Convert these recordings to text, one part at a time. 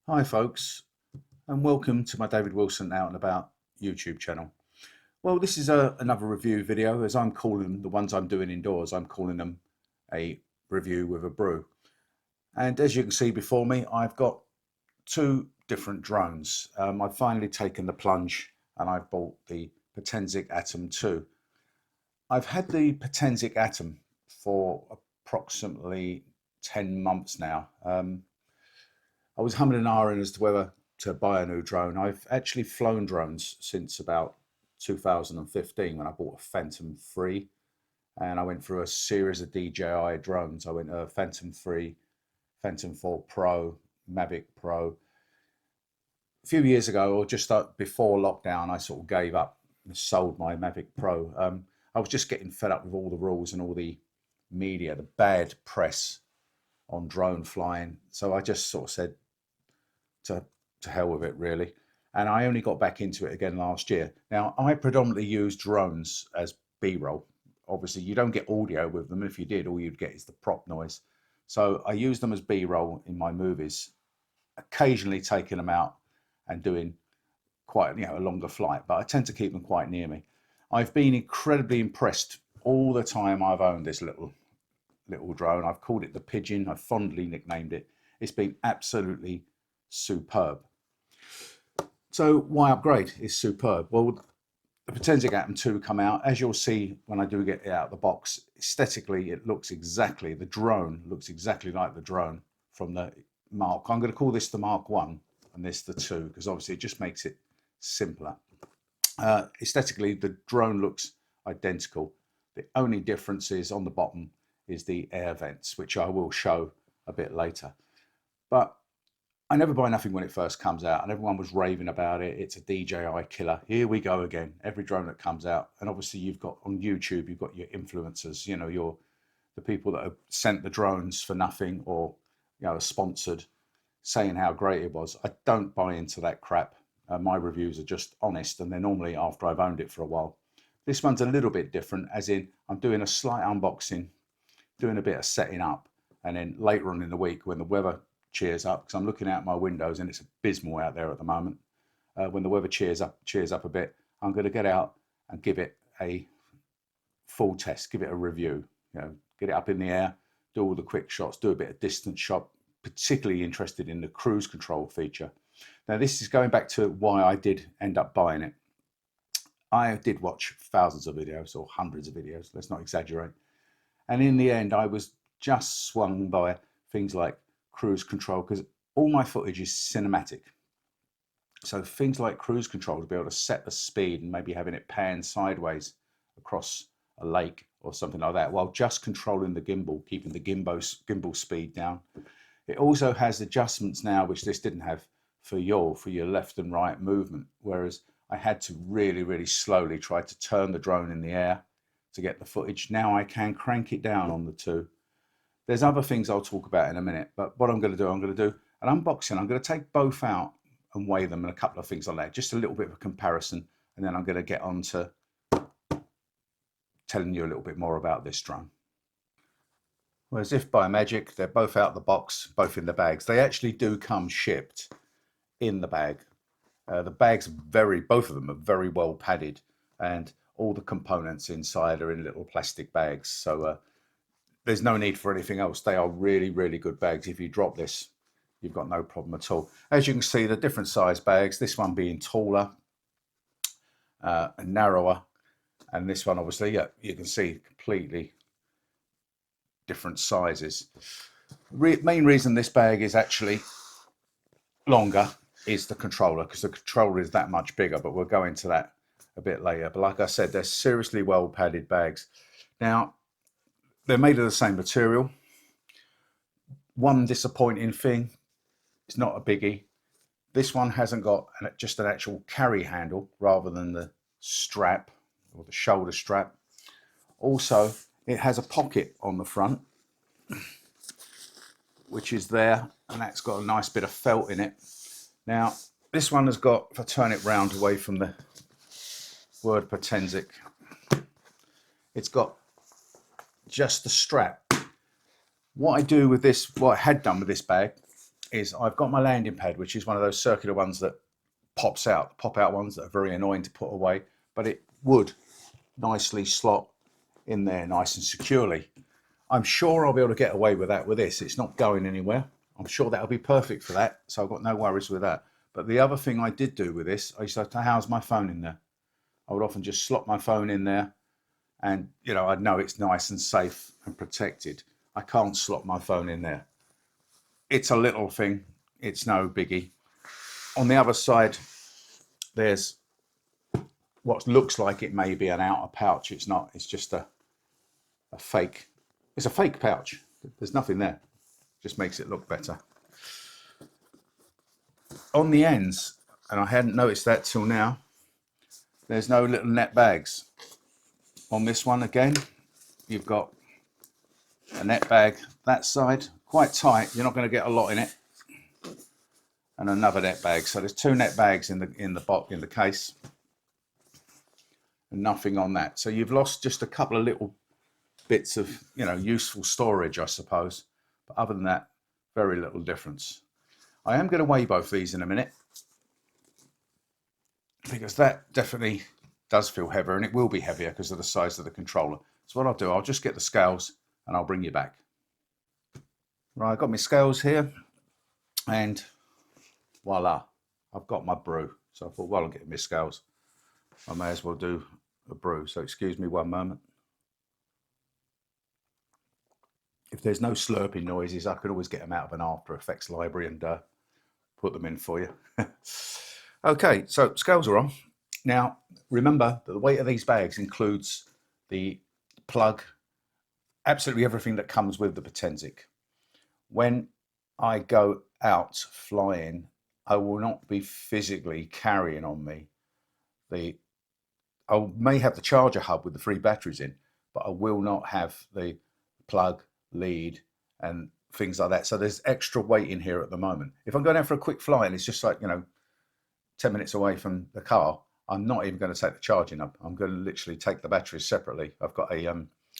Hi folks, and welcome to my David Wilson Out and About YouTube channel. Well, this is another review video, as I'm calling the ones I'm doing indoors, I'm calling them a review with a brew. And as you can see before me, I've got two different drones. I've finally taken the plunge and I've bought the Potensic Atom 2. I've had the Potensic Atom for approximately 10 months now. I was humming and ahhing as to whether to buy a new drone. I've actually flown drones since about 2015 when I bought a Phantom 3, and I went through a series of DJI drones. I went Phantom 3, Phantom 4 Pro, Mavic Pro. A few years ago, or just before lockdown, I sort of gave up and sold my Mavic Pro. I was just getting fed up with all the rules and all the media, the bad press on drone flying. So I just sort of said, to hell with it, really. And I only got back into it again last year. Now, I predominantly use drones as B-roll. Obviously, you don't get audio with them. If you did, all you'd get is the prop noise. So I use them as B-roll in my movies, occasionally taking them out and doing quite a longer flight, but I tend to keep them quite near me. I've been incredibly impressed all the time I've owned this little drone. I've called it the Pigeon. I've fondly nicknamed it. It's been absolutely superb. So why upgrade? Is superb. Well, the Potensic Atom 2 come out. As you'll see when I do get it out of the box, aesthetically it looks exactly, the drone looks exactly like the drone from the Mark. I'm going to call this the Mark 1 and this the 2 because obviously it just makes it simpler. Aesthetically, the drone looks identical. The only difference is on the bottom is the air vents, which I will show a bit later. But I never buy nothing when it first comes out, and everyone was raving about it. It's a DJI killer. Here we go again. Every drone that comes out, and obviously you've got on YouTube, you've got your influencers. The people that have sent the drones for nothing, or are sponsored, saying how great it was. I don't buy into that crap. My reviews are just honest, and they're normally after I've owned it for a while. This one's a little bit different, as in I'm doing a slight unboxing, doing a bit of setting up, and then later on in the week when the weather cheers up, because I'm looking out my windows and it's abysmal out there at the moment. When the weather cheers up a bit, I'm going to get out and give it a full test, give it a review. Get it up in the air, do all the quick shots, do a bit of distance shot. Particularly interested in the cruise control feature. Now, this is going back to why I did end up buying it. I did watch thousands of videos, or hundreds of videos. Let's not exaggerate. And in the end, I was just swung by things like cruise control, because all my footage is cinematic. So things like cruise control, to be able to set the speed and maybe having it pan sideways across a lake or something like that, while just controlling the gimbal, keeping the gimbal speed down. It also has adjustments now, which this didn't have, for your left and right movement, whereas I had to really, really slowly try to turn the drone in the air to get the footage. Now I can crank it down on the 2. There's other things I'll talk about in a minute, but what I'm going to do an unboxing. I'm going to take both out and weigh them and a couple of things like that, just a little bit of a comparison, and then I'm going to get on to telling you a little bit more about this drone. Well, as if by magic, they're both out of the box, both in the bags. They actually do come shipped in the bag. The bags both of them are very well padded, and all the components inside are in little plastic bags. So there's no need for anything else. They are really, really good bags. If you drop this, you've got no problem at all. As you can see, the different size bags, this one being taller and narrower, and this one obviously, yeah, you can see completely different sizes. Main reason this bag is actually longer is the controller, because the controller is that much bigger, but we'll go into that a bit later. But like I said, they're seriously well padded bags. Now, they're made of the same material. One disappointing thing, it's not a biggie. This one hasn't got just an actual carry handle rather than the strap or the shoulder strap. Also, it has a pocket on the front, which is there, and that's got a nice bit of felt in it. Now, this one has got, if I turn it round away from the word Potensic, it's got just the strap. What I do with this, what I had done with this bag, is I've got my landing pad, which is one of those circular ones that pop out ones that are very annoying to put away, but it would nicely slot in there nice and securely. I'm sure I'll be able to get away with that with this. It's not going anywhere. I'm sure that'll be perfect for that, so I've got no worries with that. But the other thing I did do with this, I used to house my phone in there. I would often just slot my phone in there, and I'd know it's nice and safe and protected. I can't slot my phone in there. It's a little thing, it's no biggie. On the other side, there's what looks like it may be an outer pouch. It's not, it's just a fake, it's a fake pouch. There's nothing there, just makes it look better. On the ends, and I hadn't noticed that till now, there's no little net bags. On this one again, you've got a net bag that side, quite tight, you're not going to get a lot in it, and another net bag. So there's two net bags in the case, and nothing on that. So you've lost just a couple of little bits of useful storage, I suppose, but other than that, very little difference. I am going to weigh both these in a minute, because that definitely does feel heavier, and it will be heavier because of the size of the controller. So what I'll do, I'll just get the scales and I'll bring you back. Right, I've got my scales here, and voila, I've got my brew. So I thought, while I'm getting my scales, I may as well do a brew. So excuse me one moment. If there's no slurping noises, I could always get them out of an After Effects library and put them in for you. Okay, so scales are on. Now, remember that the weight of these bags includes the plug, absolutely everything that comes with the Potensic. When I go out flying, I will not be physically carrying on me I may have the charger hub with the 3 batteries in, but I will not have the plug, lead, and things like that. So there's extra weight in here at the moment. If I'm going out for a quick fly and it's just like 10 minutes away from the car, I'm not even going to take the charging up. I'm going to literally take the batteries separately. I've got a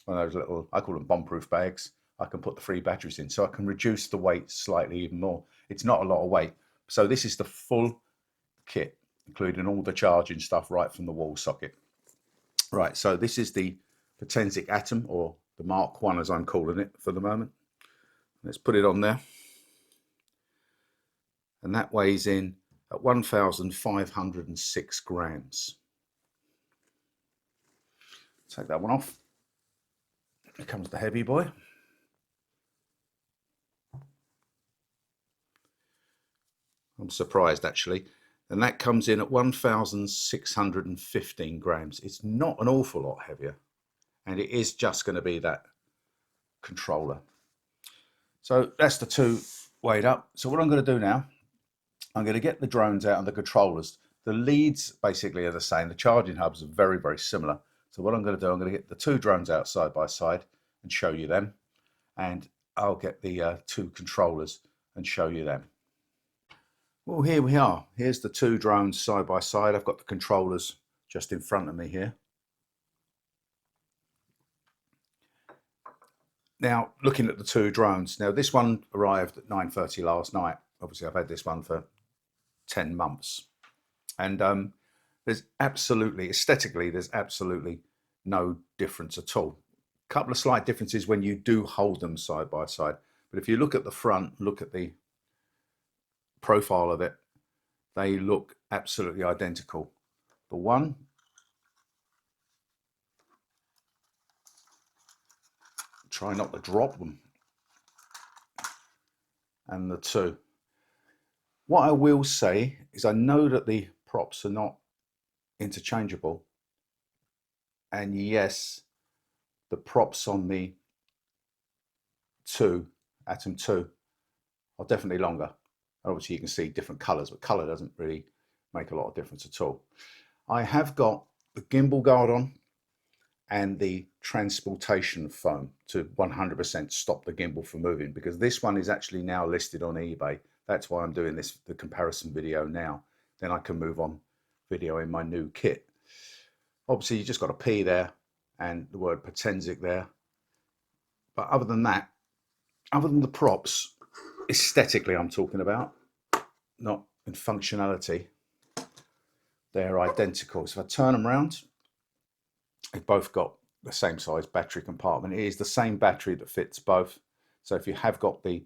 one of those little, I call them bomb-proof bags. I can put the 3 batteries in, so I can reduce the weight slightly even more. It's not a lot of weight. So this is the full kit, including all the charging stuff right from the wall socket. Right, so this is the Potensic Atom, or the Mark 1 as I'm calling it for the moment. Let's put it on there. And that weighs in at 1,506 grams. Take that one off. Here comes the heavy boy. I'm surprised actually. And that comes in at 1,615 grams. It's not an awful lot heavier. And it is just going to be that controller. So that's the 2 weighed up. So what I'm going to do now, I'm going to get the drones out and the controllers. The leads basically are the same. The charging hubs are very, very similar. So what I'm going to do, I'm going to get the 2 drones out side by side and show you them. And I'll get the 2 controllers and show you them. Well, here we are. Here's the 2 drones side by side. I've got the controllers just in front of me here. Now, looking at the 2 drones. Now, this one arrived at 9:30 last night. Obviously, I've had this one for 10 months. And there's absolutely, aesthetically, there's absolutely no difference at all. A couple of slight differences when you do hold them side by side. But if you look at the front, look at the profile of it, they look absolutely identical. The one, try not to drop them, and the 2. What I will say is I know that the props are not interchangeable, and yes, the props on the 2, Atom 2, are definitely longer. Obviously you can see different colors, but color doesn't really make a lot of difference at all. I have got the gimbal guard on and the transportation foam to 100% stop the gimbal from moving, because this one is actually now listed on eBay. That's why I'm doing this, the comparison video now. Then I can move on videoing my new kit. Obviously you just got a P there and the word Potensic there. But other than that, other than the props, aesthetically I'm talking about, not in functionality. They're identical. So if I turn them around, they've both got the same size battery compartment. It is the same battery that fits both. So if you have got the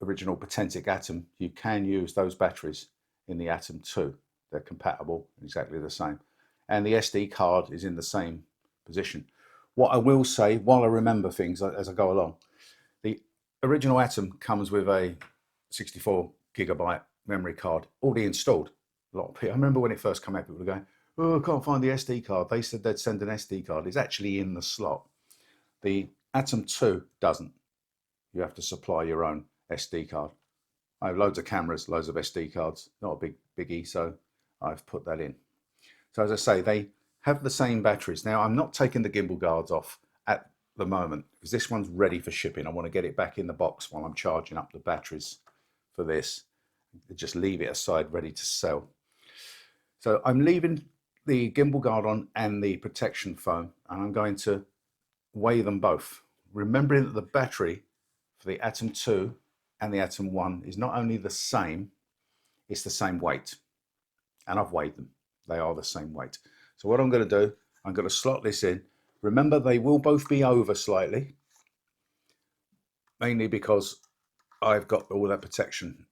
original Potensic Atom, you can use those batteries in the Atom 2. They're compatible, exactly the same. And the SD card is in the same position. What I will say, while I remember things as I go along, the original Atom comes with a 64GB memory card already installed. A lot of people, I remember when it first came out, people were going, "Oh, I can't find the SD card." They said they'd send an SD card. It's actually in the slot. The Atom 2 doesn't. You have to supply your own SD card. I have loads of cameras, loads of SD cards, not a big biggie, so I've put that in. So as I say, they have the same batteries. Now, I'm not taking the gimbal guards off at the moment because this one's ready for shipping. I want to get it back in the box while I'm charging up the batteries for this. Just leave it aside, ready to sell. So I'm leaving the gimbal guard on and the protection foam, and I'm going to weigh them both, remembering that the battery for the Atom 2 and the Atom 1 is not only the same, it's the same weight. And I've weighed them. They are the same weight. So what I'm going to do, I'm going to slot this in. Remember, they will both be over slightly, mainly because I've got all that protection,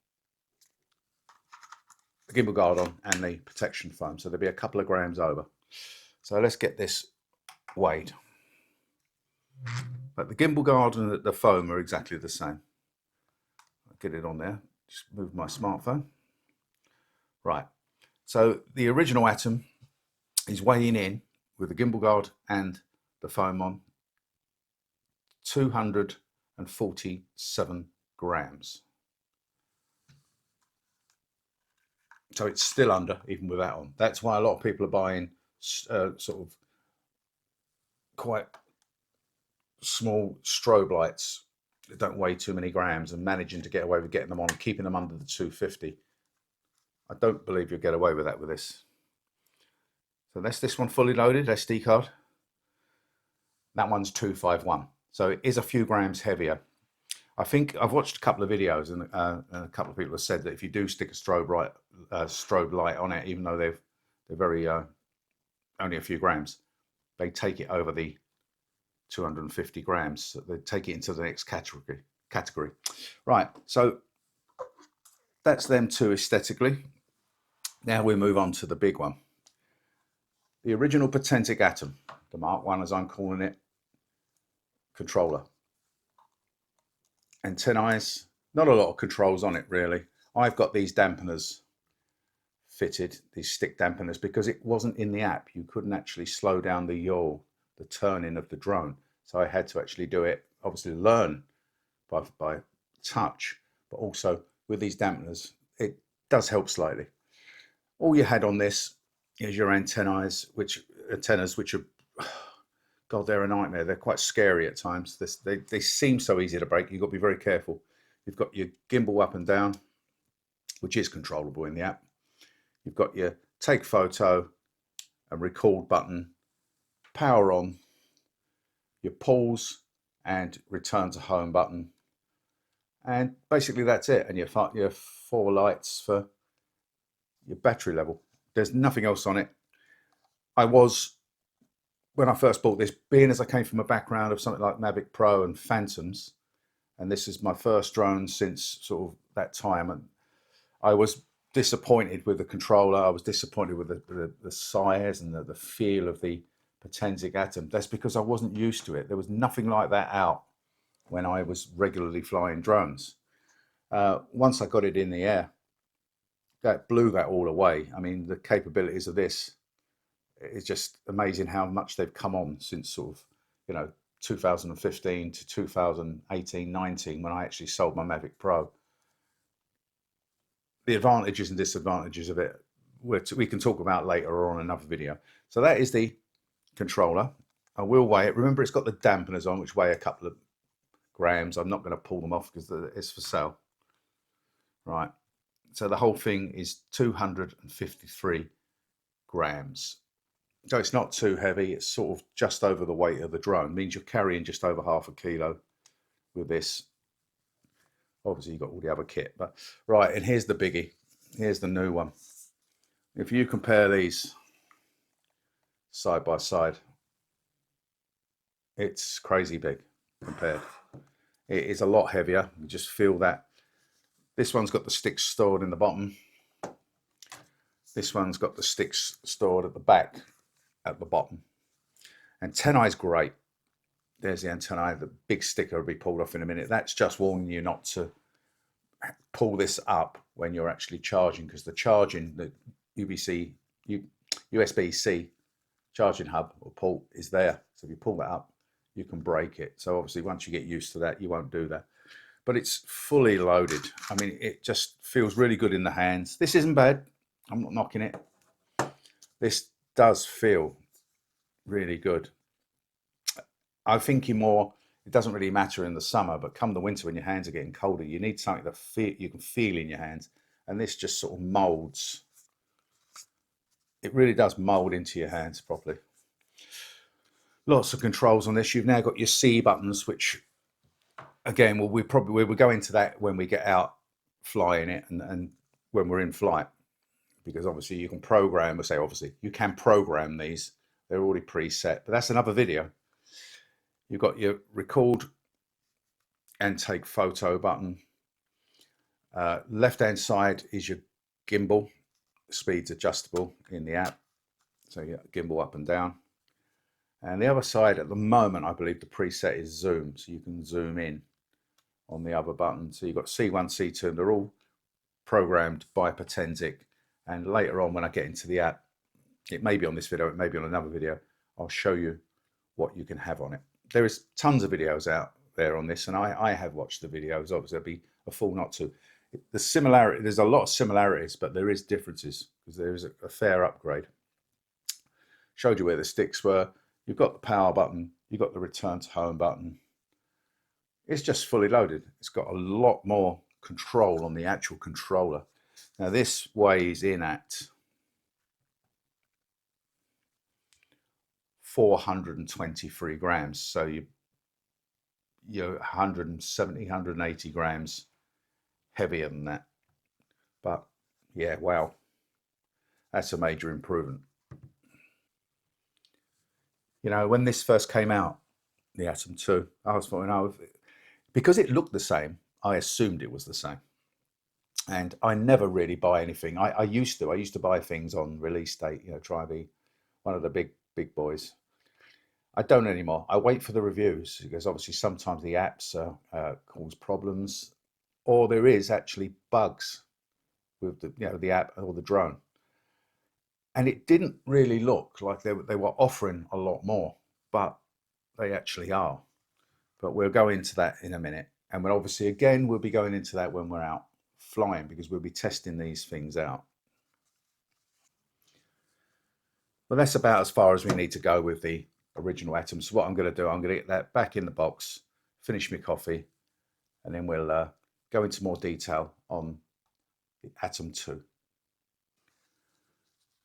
the gimbal guard on and the protection foam. So there'll be a couple of grams over. So let's get this weighed. But the gimbal guard and the foam are exactly the same. I'll get it on there. Just move my smartphone. Right. So the original Atom is weighing in with the gimbal guard and the foam on 247 grams. So it's still under even with that on. That's why a lot of people are buying sort of quite small strobe lights that don't weigh too many grams and managing to get away with getting them on and keeping them under the 250. I don't believe you'll get away with that with this. So that's this one fully loaded, SD card. That one's 251. So it is a few grams heavier. I think I've watched a couple of videos and a couple of people have said that if you do stick a strobe light on it, even though they're very only a few grams, they take it over the 250 grams. So they take it into the next category. Right, so that's them two aesthetically. Now we move on to the big one. The original Potensic Atom, the Mark 1 as I'm calling it, controller. Antennae, not a lot of controls on it really. I've got these dampeners fitted, these stick dampeners, because it wasn't in the app. You couldn't actually slow down the yaw, the turning of the drone. So I had to actually do it, obviously learn by touch, but also with these dampeners, it does help slightly. All you had on this is your antennas, which are, God, they're a nightmare. They're quite scary at times. They seem so easy to break. You've got to be very careful. You've got your gimbal up and down, which is controllable in the app. You've got your take photo and record button, power on, your pause and return to home button. And basically that's it. And your 4 lights for your battery level. There's nothing else on it. When I first bought this, being as I came from a background of something like Mavic Pro and Phantoms, and this is my first drone since sort of that time, and I was disappointed with the controller. I was disappointed with the size and the feel of the Potensic Atom. That's because I wasn't used to it. There was nothing like that out when I was regularly flying drones. Once I got it in the air, that blew that all away. I mean, the capabilities of this, it's just amazing how much they've come on since sort of, 2015 to 2018, 19, when I actually sold my Mavic Pro. The advantages and disadvantages of it, we can talk about later or on another video. So that is the controller. I will weigh it. Remember, it's got the dampeners on, which weigh a couple of grams. I'm not going to pull them off because it's for sale. Right. So the whole thing is 253 grams. So it's not too heavy. It's sort of just over the weight of the drone. It means you're carrying just over half a kilo with this. Obviously you've got all the other kit, but right, and here's the biggie. Here's the new one. If you compare these side by side, it's crazy big compared. It is a lot heavier. You just feel that. This one's got the sticks stored in the bottom. This one's got the sticks stored at the back, at the bottom. Antennae is great. There's the antennae. The big sticker will be pulled off in a minute. That's just warning you not to pull this up when you're actually charging, because the charging, the USB-C charging hub or port is there. So if you pull that up, you can break it. So obviously once you get used to that, you won't do that. But it's fully loaded. I mean, it just feels really good in the hands. This isn't bad. I'm not knocking it. This does feel really good. I'm thinking more, it doesn't really matter in the summer, but come the winter when your hands are getting colder, you need something that you can feel in your hands. And this just sort of molds. It really does mold into your hands properly. Lots of controls on this. You've now got your C buttons, which again, well, we will go into that when we get out flying it and when we're in flight, because obviously you can program, we'll say obviously, you can program these. They're already preset, but that's another video. You've got your record and take photo button. Left-hand side is your gimbal. Speed's adjustable in the app. So you get gimbal up and down. And the other side at the moment, I believe the preset is zoom. So you can zoom in on the other button. So you've got C1, C2, and they're all programmed by Potensic. And later on when I get into the app, it may be on this video, it may be on another video, I'll show you what you can have on it. There is tons of videos out there on this, and I have watched the videos. Obviously, it'd be a fool not to. There's a lot of similarities, but there is differences because there is a fair upgrade. Showed you where the sticks were. You've got the power button. You've got the return to home button. It's just fully loaded. It's got a lot more control on the actual controller. Now this weighs in at 423 grams. So you're 170, 180 grams heavier than that. But yeah, wow, that's a major improvement. You know, when this first came out, the Atom 2, I was thinking, because it looked the same, I assumed it was the same. And I never really buy anything. I used to buy things on release date, you know, try to be one of the big boys. I don't anymore. I wait for the reviews because obviously sometimes the apps cause problems, or there is actually bugs with the app or the drone. And it didn't really look like they were offering a lot more, but they actually are. But we'll go into that in a minute. And we'll obviously, again, we'll be going into that when we're out flying, because we'll be testing these things out. But that's about as far as we need to go with the original Atom. So what I'm going to do, I'm going to get that back in the box, finish my coffee, and then we'll go into more detail on the Atom 2.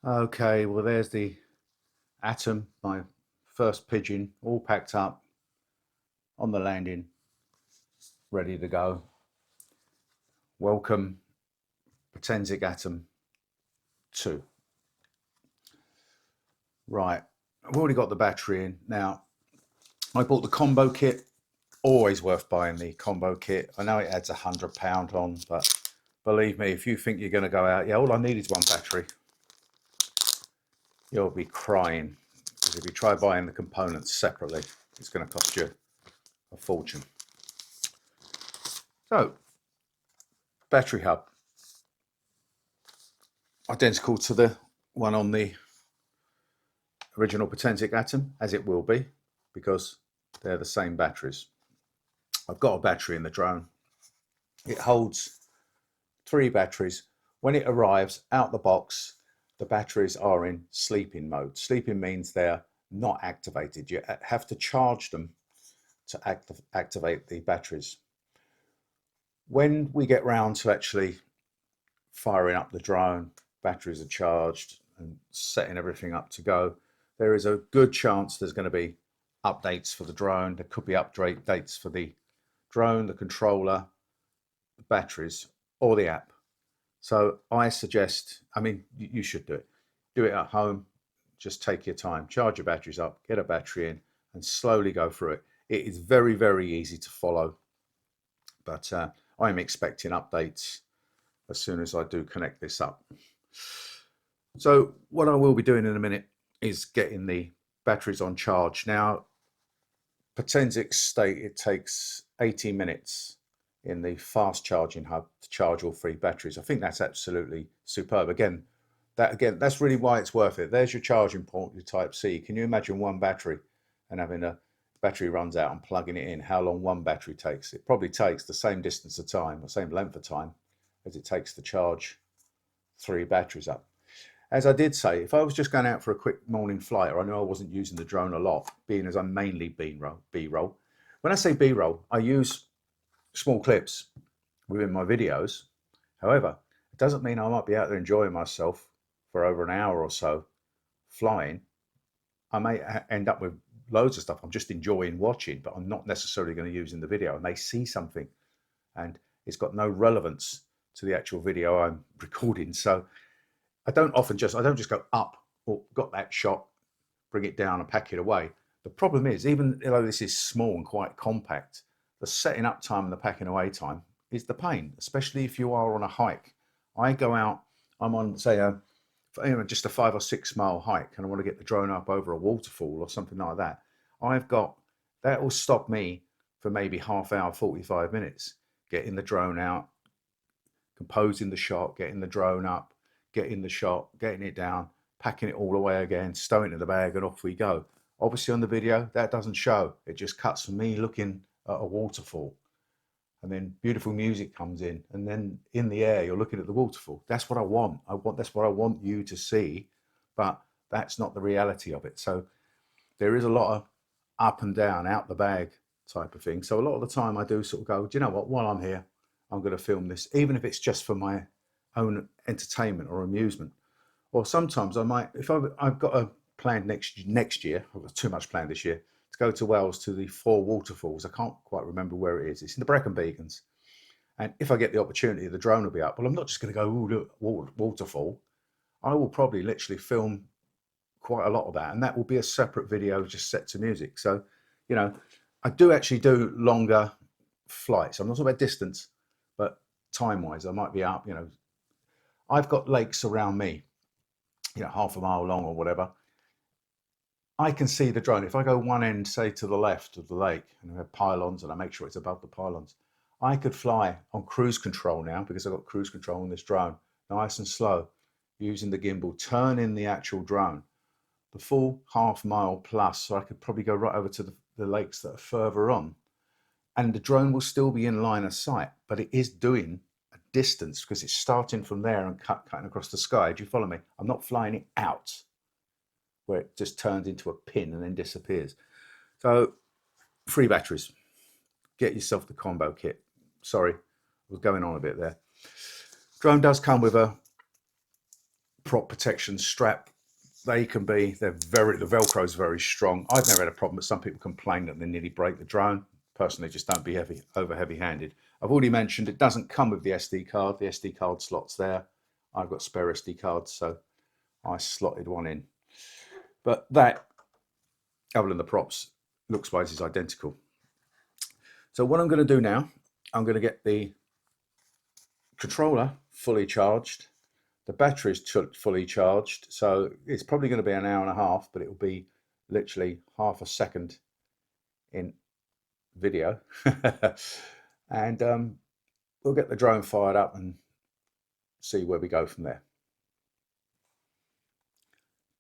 Okay, well there's the Atom, my first pigeon, all packed up on the landing, ready to go. Welcome, Potensic Atom 2. Right, I've already got the battery in. Now, I bought the combo kit. Always worth buying the combo kit. I know it adds £100 on, but believe me, if you think you're going to go out, yeah, all I need is one battery, you'll be crying. Because if you try buying the components separately, it's going to cost you a fortune. So, battery hub, identical to the one on the original Potensic Atom, as it will be, because they're the same batteries. I've got a battery in the drone. It holds 3 batteries. When it arrives out the box, the batteries are in sleeping mode. Sleeping means they're not activated. You have to charge them to activate the batteries. When we get round to actually firing up the drone, batteries are charged and setting everything up to go, there is a good chance there's going to be updates for the drone. There could be updates for the drone, the controller, the batteries or the app. So I suggest, I mean, you should do it. Do it at home. Just take your time, charge your batteries up, get a battery in, and slowly go through it. It is very, very easy to follow, but I'm expecting updates as soon as I do connect this up. So what I will be doing in a minute is getting the batteries on charge. Now, Potensic state it takes 18 minutes in the fast charging hub to charge all 3 batteries. I think that's absolutely superb. Again, that's really why it's worth it. There's your charging port, your Type C. Can you imagine one battery and having a battery runs out and plugging it in? How long one battery takes? It probably takes the same distance of time, the same length of time as it takes to charge 3 batteries up. As I did say, if I was just going out for a quick morning flight, or I know I wasn't using the drone a lot, being as I'm mainly B-roll. When I say B-roll, I use small clips within my videos. However, it doesn't mean I might be out there enjoying myself for over an hour or so flying. I may end up with loads of stuff I'm just enjoying watching, but I'm not necessarily going to use in the video. I may see something and it's got no relevance to the actual video I'm recording. So I don't just go up or got that shot, bring it down and pack it away. The problem is, even though this is small and quite compact, the setting up time and the packing away time is the pain, especially if you are on a hike. I go out, I'm on, say, just a 5 or 6 mile hike, and I want to get the drone up over a waterfall or something like that. That will stop me for maybe half hour, 45 minutes, getting the drone out, composing the shot, getting the drone up, getting the shot, getting it down, packing it all away again, stowing it in the bag, and off we go. Obviously on the video, that doesn't show. It just cuts from me looking at a waterfall. And then beautiful music comes in, and then in the air, you're looking at the waterfall. That's what I want. That's what I want you to see, but that's not the reality of it. So there is a lot of up and down, out the bag type of thing. So a lot of the time I do sort of go, do you know what, while I'm here, I'm going to film this, even if it's just for my own entertainment or amusement. Or sometimes I might, if I've got a plan next year, I've got too much planned this year, to go to Wales to the 4 waterfalls. I can't quite remember where it is. It's in the Brecon Beacons. And if I get the opportunity, the drone will be up. Well, I'm not just going to go, ooh, look, waterfall. I will probably literally film quite a lot of that. And that will be a separate video just set to music. So, you know, I do actually do longer flights. I'm not talking about distance, but time-wise, I might be up, you know. I've got lakes around me, you know, half a mile long or whatever. I can see the drone. If I go one end, say to the left of the lake, and I have pylons and I make sure it's above the pylons, I could fly on cruise control now, because I've got cruise control on this drone, nice and slow, using the gimbal, turn in the actual drone, the full half mile plus, so I could probably go right over to the lakes that are further on. And the drone will still be in line of sight, but it is doing a distance because it's starting from there and cutting across the sky. Do you follow me? I'm not flying it out where it just turns into a pin and then disappears. So 3 batteries. Get yourself the combo kit. Sorry, I was going on a bit there. Drone does come with a prop protection strap. The Velcro is very strong. I've never had a problem, but some people complain that they nearly break the drone. Personally, just don't be over heavy-handed. I've already mentioned it doesn't come with the SD card. The SD card slot's there. I've got spare SD cards, so I slotted one in. But that, other than the props, looks-wise is identical. So what I'm going to do now, I'm going to get the controller fully charged. The battery's fully charged, so it's probably going to be an hour and a half, but it will be literally half a second in video. And we'll get the drone fired up and see where we go from there.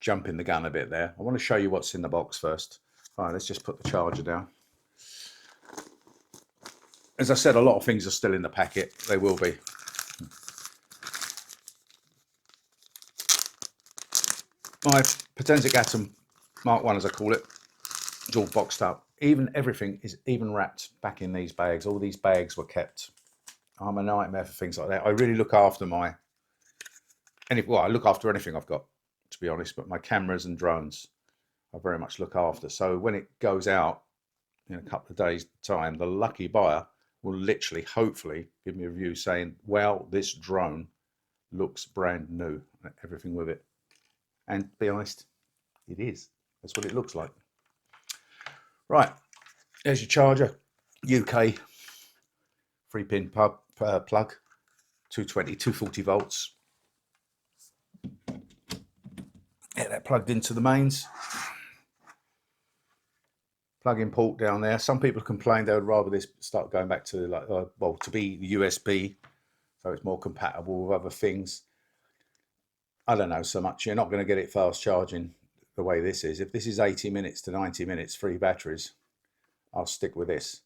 Jumping the gun a bit there. I want to show you what's in the box first. All right, let's just put the charger down. As I said, a lot of things are still in the packet. They will be. My Potensic Atom Mark 1, as I call it, is all boxed up. Everything is even wrapped back in these bags. All these bags were kept. I'm a nightmare for things like that. I really look after I look after anything I've got, to be honest, but my cameras and drones I very much look after. So when it goes out in a couple of days' time, the lucky buyer will literally, hopefully, give me a review saying, wow, this drone looks brand new, everything with it. And to be honest, it is. That's what it looks like. Right, there's your charger, UK 3-pin plug, 220, 240 volts. Get that plugged into the mains. Plug-in port down there. Some people complain they would rather this start going back to like, well, to be USB, so it's more compatible with other things. I don't know so much. You're not going to get it fast charging the way this is. If this is 80 minutes to 90 minutes, 3 batteries, I'll stick with this.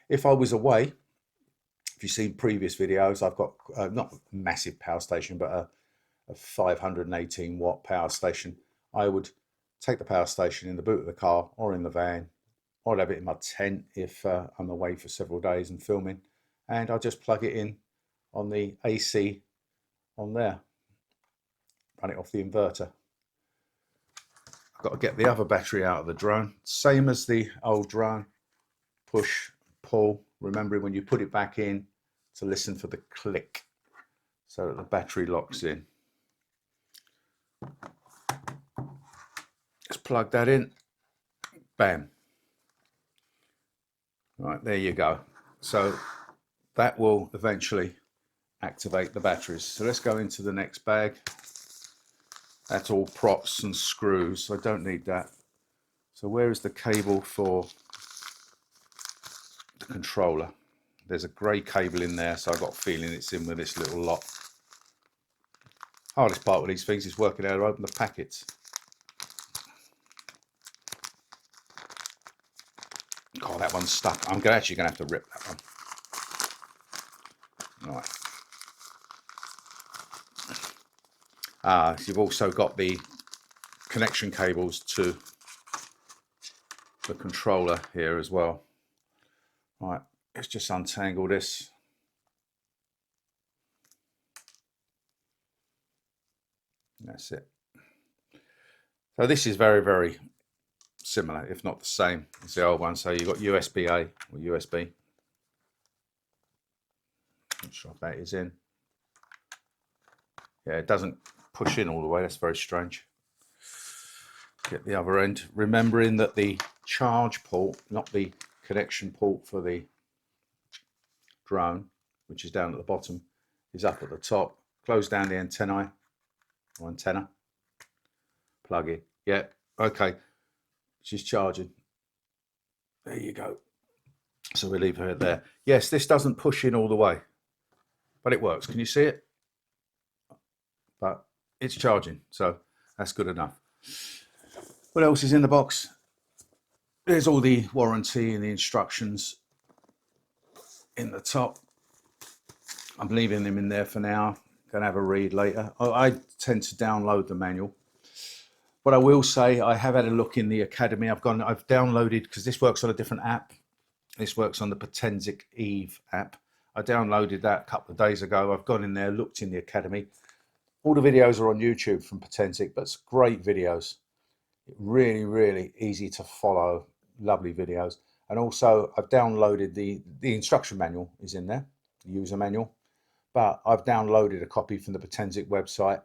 If I was away, if you've seen previous videos, I've got not a massive power station, but a 518 watt power station. I would take the power station in the boot of the car or in the van, or I'd have it in my tent if I'm away for several days and filming, and I'll just plug it in on the AC on there, run it off the inverter. I've got to get the other battery out of the drone, same as the old drone, push, pull, remembering when you put it back in to listen for the click so that the battery locks in. Just plug that in, bam. Right, there you go. So that will eventually activate the batteries. So let's go into the next bag. That's all props and screws, so I don't need that. So where is the cable for the controller? There's a grey cable in there, so I've got a feeling it's in with this little lot. Hardest part with these things is working out how to open the packets. Oh, that one's stuck. I'm actually going to have to rip that one. Right. So you've also got the connection cables to the controller here as well. Right, let's just untangle this. That's it. So this is very, very similar, if not the same as the old one. So you've got USB-A or USB. Not sure if that is in. Yeah, it doesn't push in all the way. That's very strange. Get the other end. Remembering that the charge port, not the connection port for the drone, which is down at the bottom, is up at the top. Close down the antennae or antenna. Plug in. Yeah, okay. She's charging. There you go. So we leave her there. Yes, this doesn't push in all the way, but it works. Can you see it? But it's charging, so that's good enough. What else is in the box? There's all the warranty and the instructions in the top. I'm leaving them in there for now. Gonna have a read later. I tend to download the manual. What I will say, I have had a look in the Academy. I've downloaded, because this works on a different app. This works on the Potensic Eve app. I downloaded that a couple of days ago. I've gone in there, looked in the Academy. All the videos are on YouTube from Potensic, but it's great videos. Really, really easy to follow. Lovely videos. And also I've downloaded the instruction manual is in there, the user manual. But I've downloaded a copy from the Potensic website,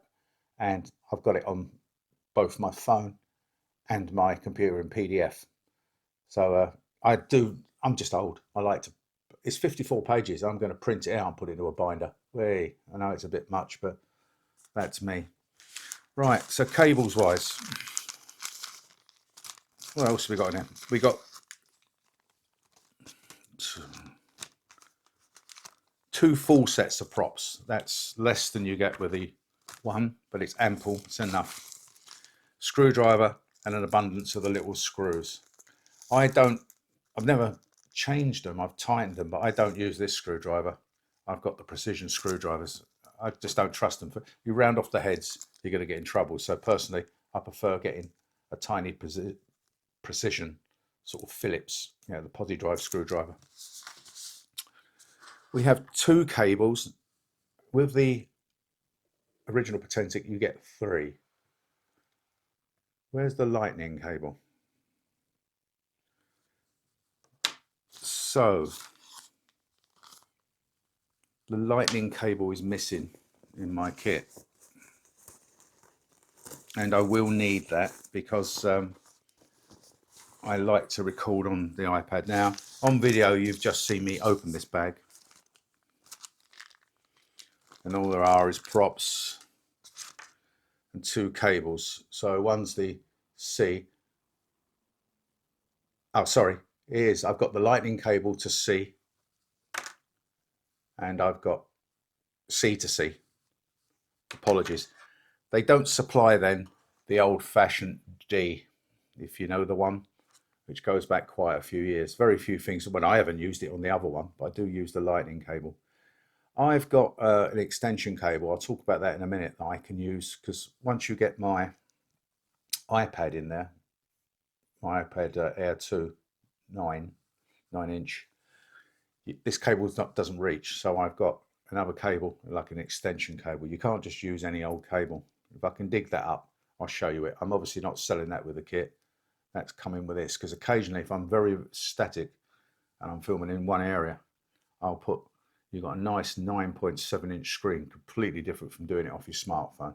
and I've got it on both my phone and my computer in PDF. So I'm just old. I like to, it's 54 pages. I'm going to print it out and put it into a binder. Hey, I know it's a bit much, but that's me. Right, so cables wise, what else have we got in here? We got two full sets of props. That's less than you get with the one, but it's ample, it's enough. Screwdriver and an abundance of the little screws. I've never changed them, I've tightened them, but I don't use this screwdriver. I've got the precision screwdrivers. I just don't trust them. If you round off the heads, you're going to get in trouble. So personally, I prefer getting a tiny precision sort of Phillips, you know, the poly drive screwdriver. We have two cables. With the original Potensic, you get 3. Where's the lightning cable? So the lightning cable is missing in my kit, and I will need that because I like to record on the iPad. Now on video you've just seen me open this bag and all there are is props and 2 cables. So one's the C. Oh, sorry, I've got the lightning cable to C, and I've got C to C. Apologies. They don't supply then the old-fashioned D, if you know the one, which goes back quite a few years. Very few things, when I haven't used it on the other one, but I do use the lightning cable. I've got an extension cable, I'll talk about that in a minute, that I can use, because once you get my iPad in there, my iPad Air 2 9-inch, this cable doesn't reach, so I've got another cable, like an extension cable. You can't just use any old cable. If I can dig that up, I'll show you it. I'm obviously not selling that with the kit. That's coming with this, because occasionally if I'm very static and I'm filming in one area, I'll put, you've got a nice 9.7-inch screen, completely different from doing it off your smartphone.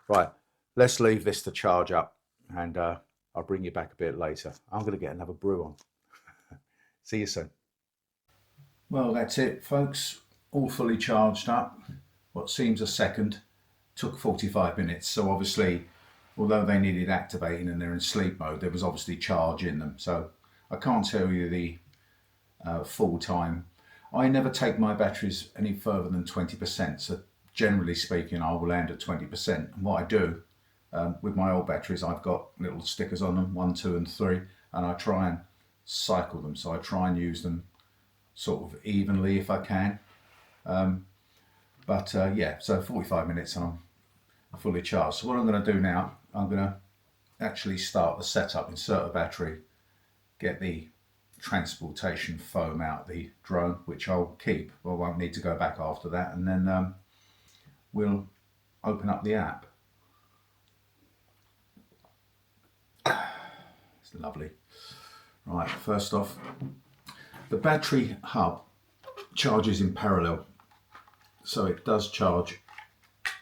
Right, let's leave this to charge up, and I'll bring you back a bit later. I'm going to get another brew on. See you soon. Well, that's it, folks. All fully charged up. What seems a second took 45 minutes. So obviously, although they needed activating and they're in sleep mode, there was obviously charge in them. So I can't tell you the full time. I never take my batteries any further than 20%. So generally speaking, I will land at 20%. And what I do with my old batteries, I've got little stickers on them, 1, 2 and 3, and I try and cycle them. So I try and use them sort of evenly if I can. Yeah, so 45 minutes and I'm fully charged. So what I'm going to do now, I'm going to actually start the setup, insert a battery, get the transportation foam out the drone, which I'll keep. I won't need to go back after that, and then we'll open up the app. It's lovely. Right, first off, the battery hub charges in parallel, so it does charge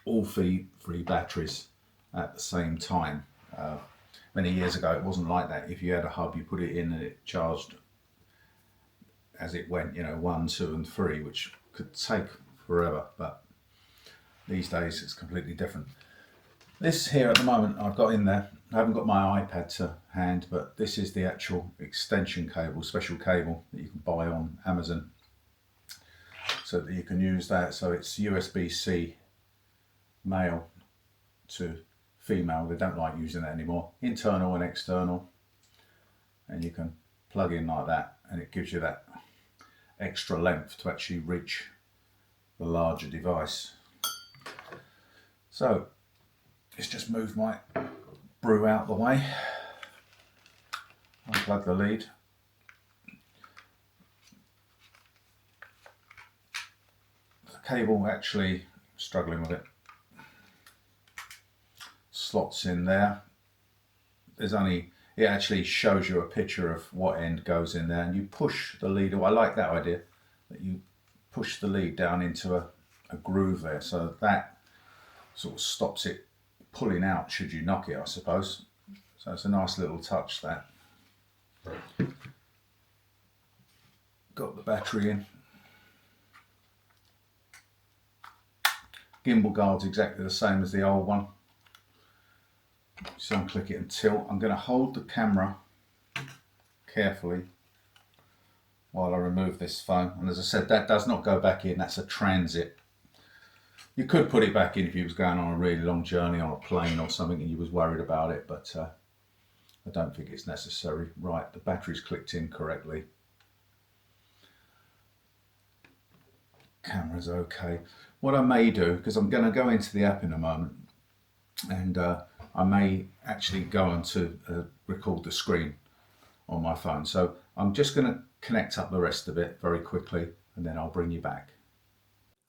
all three batteries at the same time. Many years ago it wasn't like that. If you had a hub, you put it in and it charged as it went, you know, 1, 2 and 3, which could take forever, but these days it's completely different. This here at the moment I've got in there, I haven't got my iPad to hand, but this is the actual extension cable, special cable that you can buy on Amazon, so that you can use that. So it's USB-C male to female. They don't like using that anymore. Internal and external, and you can plug in like that, and it gives you that extra length to actually reach the larger device. So let's just move my brew out the way, unplug the lead. The cable, actually struggling with it, slots in there. There's only, it actually shows you a picture of what end goes in there, and you push the lead. I like that idea, that you push the lead down into a groove there, so that sort of stops it pulling out should you knock it, I suppose. So it's a nice little touch, that. Got the battery in. Gimbal guard's exactly the same as the old one. So unclick it and tilt. I'm going to hold the camera carefully while I remove this foam, and as I said, that does not go back in. That's a transit. You could put it back in if you was going on a really long journey on a plane or something and you was worried about it, but I don't think it's necessary. Right, the battery's clicked in correctly. Camera's okay. What I may do, because I'm going to go into the app in a moment, and I may actually go on to record the screen on my phone. So I'm just going to connect up the rest of it very quickly, and then I'll bring you back.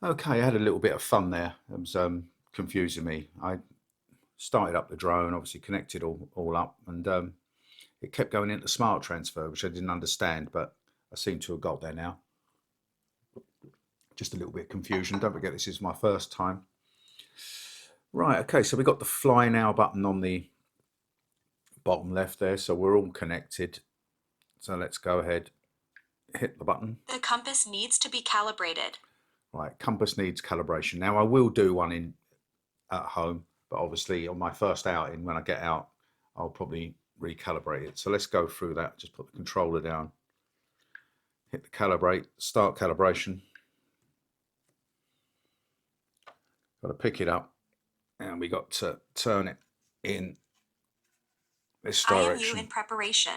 Okay, I had a little bit of fun there. It was confusing me. I started up the drone, obviously connected all up, and it kept going into smart transfer, which I didn't understand, but I seem to have got there now. just a little bit of confusion. Don't forget, this is my first time. Right, okay, so we got the fly now button on the bottom left there, so we're all connected. So let's go ahead, hit the button. The compass needs to be calibrated. Right, compass needs calibration. Now I will do one at home, but obviously on my first outing, when I get out, I'll probably recalibrate it. So let's go through that. Just put the controller down, hit the calibrate, start calibration. Got to pick it up, and we got to turn it in this direction. IMU in preparation.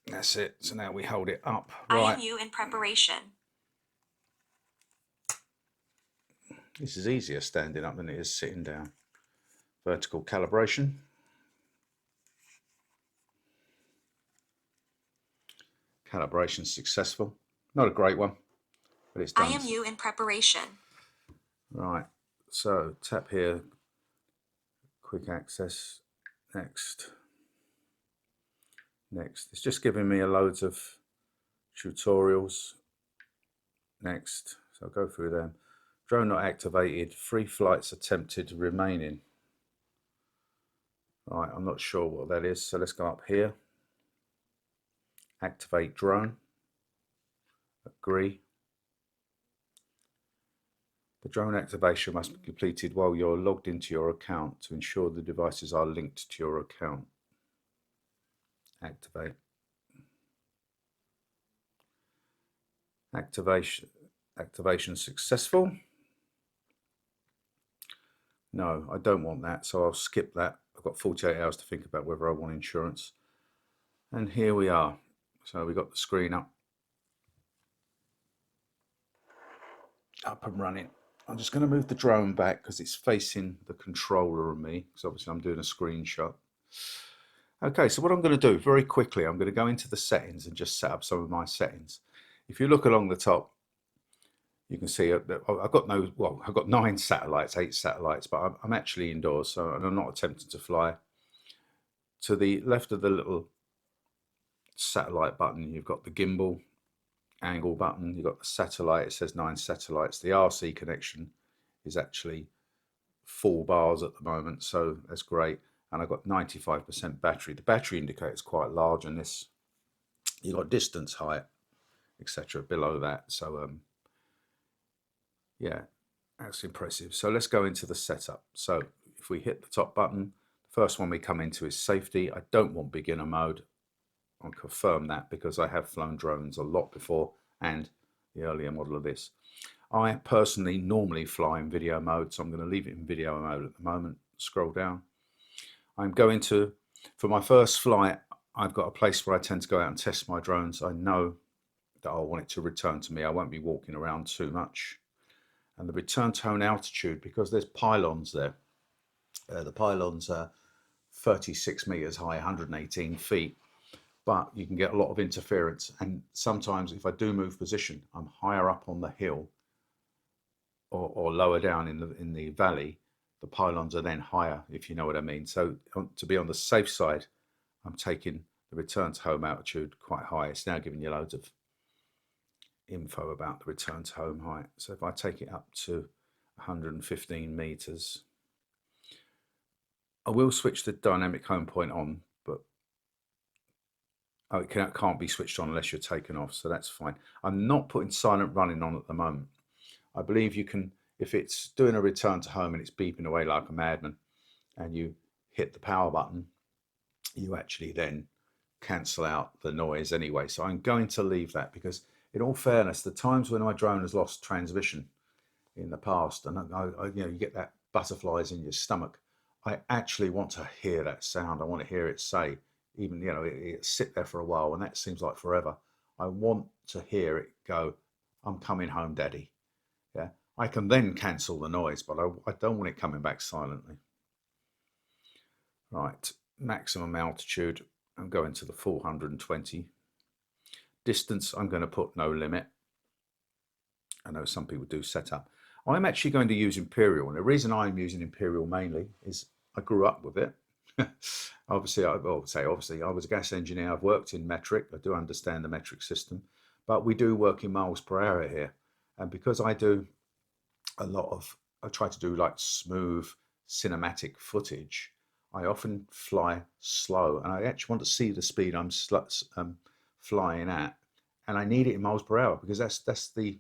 That's it. So now we hold it up. Right. IMU in preparation. This is easier standing up than it is sitting down. Vertical calibration. Calibration successful. Not a great one, but it's done. IMU in preparation. Right. So tap here. Quick access. Next. Next. It's just giving me loads of tutorials. Next. So I'll go through them. Drone not activated. 3 flights attempted remaining. Right, I'm not sure what that is. So let's go up here. Activate drone. Agree. The drone activation must be completed while you're logged into your account to ensure the devices are linked to your account. Activate. Activation successful. No, I don't want that, so I'll skip that. I've got 48 hours to think about whether I want insurance. And here we are. So we got the screen up and running. I'm just going to move the drone back because it's facing the controller of me, because obviously I'm doing a screenshot. Okay, so what I'm going to do very quickly, I'm going to go into the settings and just set up some of my settings. If you look along the top, you can see that I've got 9 satellites, 8 satellites, but I'm actually indoors, so I'm not attempting to fly. To the left of the little satellite button, you've got the gimbal angle button, you've got the satellite, it says 9 satellites. The RC connection is actually 4 bars at the moment, so that's great. And I've got 95% battery. The battery indicator is quite large on this. You've got distance, height, etc. below that. So yeah, that's impressive. So let's go into the setup. So if we hit the top button, the first one we come into is safety. I don't want beginner mode. I'll confirm that because I have flown drones a lot before and the earlier model of this. I personally normally fly in video mode, so I'm going to leave it in video mode at the moment. Scroll down. I'm going to, for my first flight, I've got a place where I tend to go out and test my drones. I know that I'll want it to return to me. I won't be walking around too much. And the return tone altitude, because there's pylons there. The pylons are 36 meters high, 118 feet. But you can get a lot of interference, and sometimes if I do move position, I'm higher up on the hill or lower down in the valley. The pylons are then higher, if you know what I mean. So to be on the safe side, I'm taking the return to home altitude quite high. It's now giving you loads of info about the return to home height. So if I take it up to 115 meters, I will switch the dynamic home point on, but it can't be switched on unless you're taken off, so that's fine. I'm not putting silent running on at the moment. I believe you can, if it's doing a return to home and it's beeping away like a madman and you hit the power button, you actually then cancel out the noise anyway. So I'm going to leave that because, in all fairness, the times when my drone has lost transmission in the past, and you get that butterflies in your stomach, I actually want to hear that sound. I want to hear it say, even it sit there for a while, and that seems like forever. I want to hear it go, "I'm coming home, Daddy." Yeah, I can then cancel the noise, but I don't want it coming back silently. Right, maximum altitude, I'm going to the 420. Distance, I'm going to put no limit. I know some people do set up. I'm actually going to use Imperial, and the reason I'm using Imperial mainly is I grew up with it. Obviously, I was a gas engineer. I've worked in metric. I do understand the metric system, but we do work in miles per hour here. And because I do I try to do like smooth cinematic footage, I often fly slow, and I actually want to see the speed I'm flying at, and I need it in miles per hour because that's the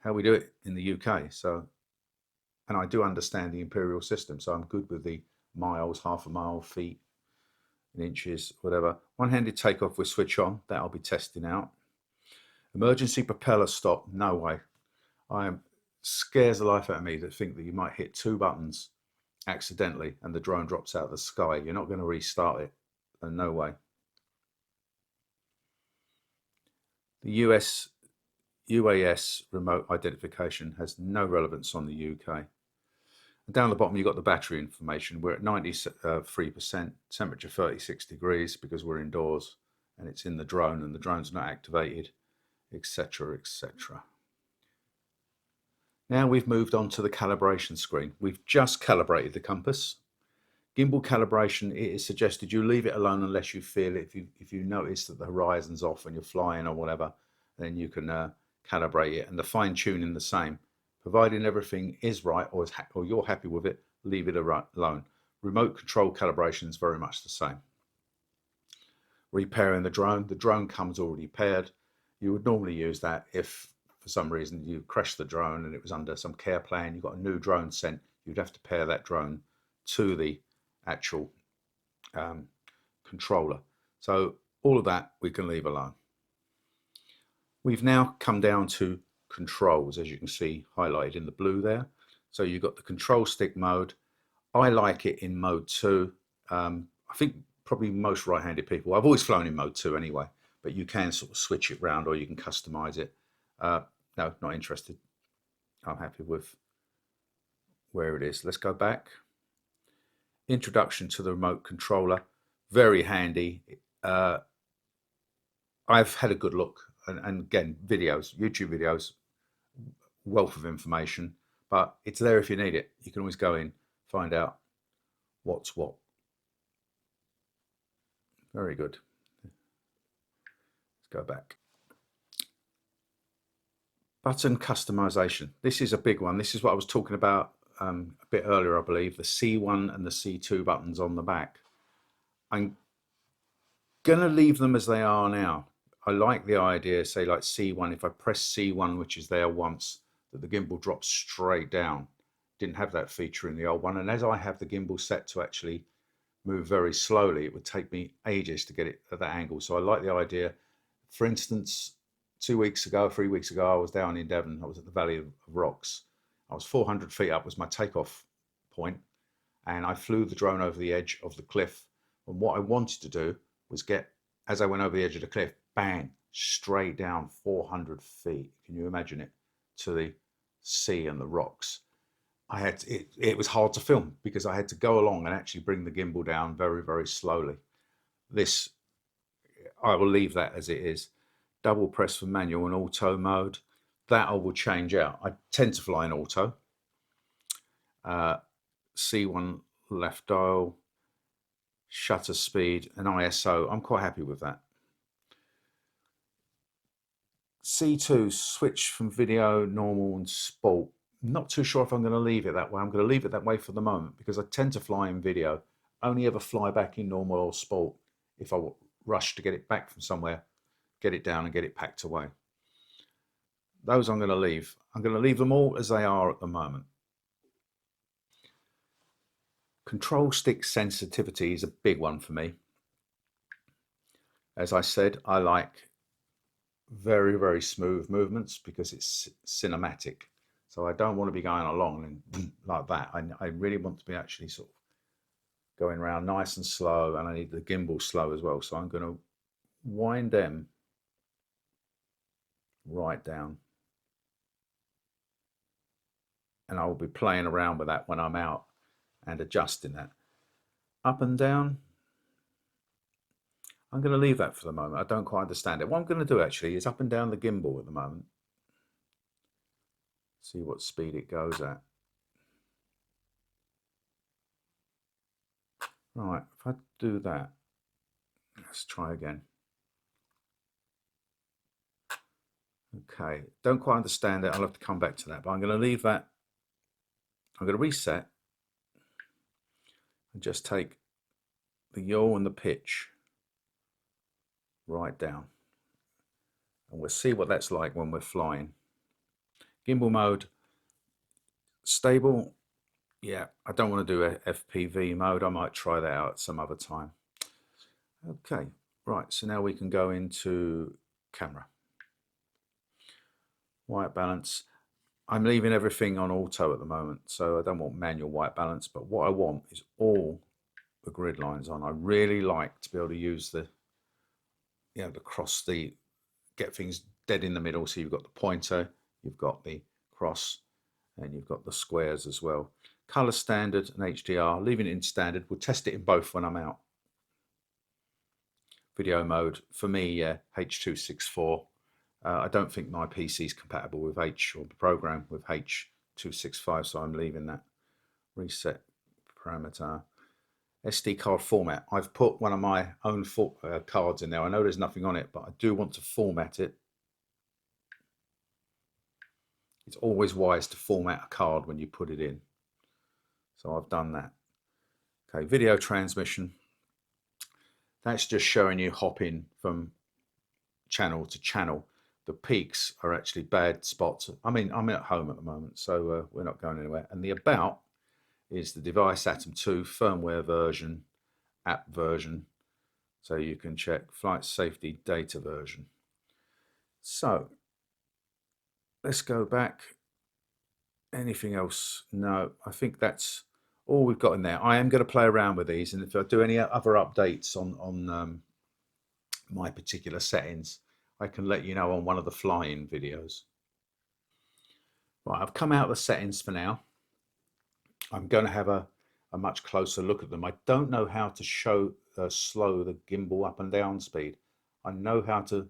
how we do it in the UK. So, and I do understand the imperial system, so I'm good with the miles, half a mile, feet, in inches, whatever. One-handed takeoff with switch on, that I'll be testing out. Emergency propeller stop, no way. I am scares the life out of me to think that you might hit two buttons accidentally and the drone drops out of the sky. You're not going to restart it. No way. The UAS remote identification has no relevance on the UK. And down the bottom, you've got the battery information. We're at 93%, temperature 36 degrees because we're indoors and it's in the drone and the drone's not activated, etc., etc. Now we've moved on to the calibration screen. We've just calibrated the compass. Gimbal calibration, it is suggested you leave it alone unless you feel it. If you notice that the horizon's off and you're flying or whatever, then you can calibrate it. And the fine tuning the same. Providing everything is right or you're happy with it, leave it alone. Remote control calibration is very much the same. Repairing the drone comes already paired. You would normally use that if for some reason you crashed the drone and it was under some care plan, you got a new drone sent, you'd have to pair that drone to the actual controller. So all of that we can leave alone. We've now come down to controls, as you can see highlighted in the blue there. So you've got the control stick mode. I like it in mode 2. I think probably most right-handed people, I've always flown in mode 2 anyway, but you can sort of switch it around or you can customize it. No, not interested. I'm happy with where it is. Let's go back. Introduction to the remote controller, very handy. I've had a good look, and again, videos, YouTube videos, wealth of information, but it's there if you need it. You can always go in, find out what's what. Very good. Let's go back. Button customization. This is a big one. This is what I was talking about a bit earlier, I believe, the C1 and the C2 buttons on the back. I'm going to leave them as they are now. I like the idea, say like C1, if I press C1, which is there once, that the gimbal drops straight down. Didn't have that feature in the old one. And as I have the gimbal set to actually move very slowly, it would take me ages to get it at that angle. So I like the idea. For instance, 3 weeks ago, I was down in Devon. I was at the Valley of Rocks. I was 400 feet up was my takeoff point, and I flew the drone over the edge of the cliff. And what I wanted to do was get, as I went over the edge of the cliff, bang, straight down 400 feet. Can you imagine it? To the sea and the rocks. It was hard to film because I had to go along and actually bring the gimbal down very, very slowly. This, I will leave that as it is. Double press for manual and auto mode. That I will change out. I tend to fly in auto. C1 left dial, shutter speed, and ISO. I'm quite happy with that. C2, switch from video, normal, and sport. Not too sure if I'm going to leave it that way. I'm going to leave it that way for the moment because I tend to fly in video, only ever fly back in normal or sport if I rush to get it back from somewhere, get it down and get it packed away. Those I'm going to leave. I'm going to leave them all as they are at the moment. Control stick sensitivity is a big one for me. As I said, I like very, very smooth movements because it's cinematic. So I don't want to be going along and like that. I really want to be actually sort of going around nice and slow, and I need the gimbal slow as well. So I'm going to wind them right down. And I will be playing around with that when I'm out and adjusting that. Up and down. I'm going to leave that for the moment. I don't quite understand it. What I'm going to do actually is up and down the gimbal at the moment. See what speed it goes at. Right, if I do that, let's try again. Okay, don't quite understand it. I'll have to come back to that, but I'm going to leave that. I'm going to reset and just take the yaw and the pitch right down. And we'll see what that's like when we're flying. Gimbal mode, stable. Yeah, I don't want to do a FPV mode. I might try that out some other time. Okay, right, so now we can go into camera. White balance. I'm leaving everything on auto at the moment, so I don't want manual white balance, but what I want is all the grid lines on. I really like to be able to use the, the cross, the get things dead in the middle. So you've got the pointer, you've got the cross, and you've got the squares as well. Color standard and HDR, leaving it in standard. We'll test it in both when I'm out. Video mode, for me, yeah, H.264. I don't think my PC is compatible with H, or the program with H.265, so I'm leaving that. Reset parameter. SD card format. I've put one of my own cards in there. I know there's nothing on it, but I do want to format it. It's always wise to format a card when you put it in. So I've done that. Okay, video transmission. That's just showing you hopping from channel to channel. The peaks are actually bad spots. I mean, I'm at home at the moment, so we're not going anywhere. And the about is the device Atom 2 firmware version, app version. So you can check flight safety data version. So let's go back. Anything else? No, I think that's all we've got in there. I am going to play around with these, and if I do any other updates on my particular settings, I can let you know on one of the flying videos. Right, I've come out of the settings for now. I'm going to have a much closer look at them. I don't know how to slow the gimbal up and down speed. I know how to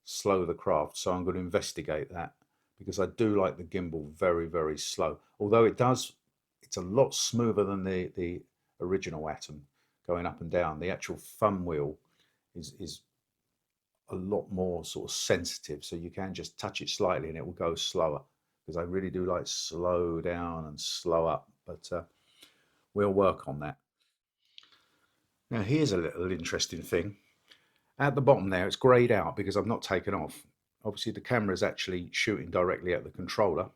slow the craft, so I'm going to investigate that, because I do like the gimbal very, very slow. Although it's a lot smoother than the original Atom going up and down. The actual thumb wheel is a lot more sort of sensitive, so you can just touch it slightly and it will go slower, because I really do like slow down and slow up, but we'll work on that. Now here's a little interesting thing. At the bottom there, it's grayed out because I've not taken off. Obviously the camera is actually shooting directly at the controller.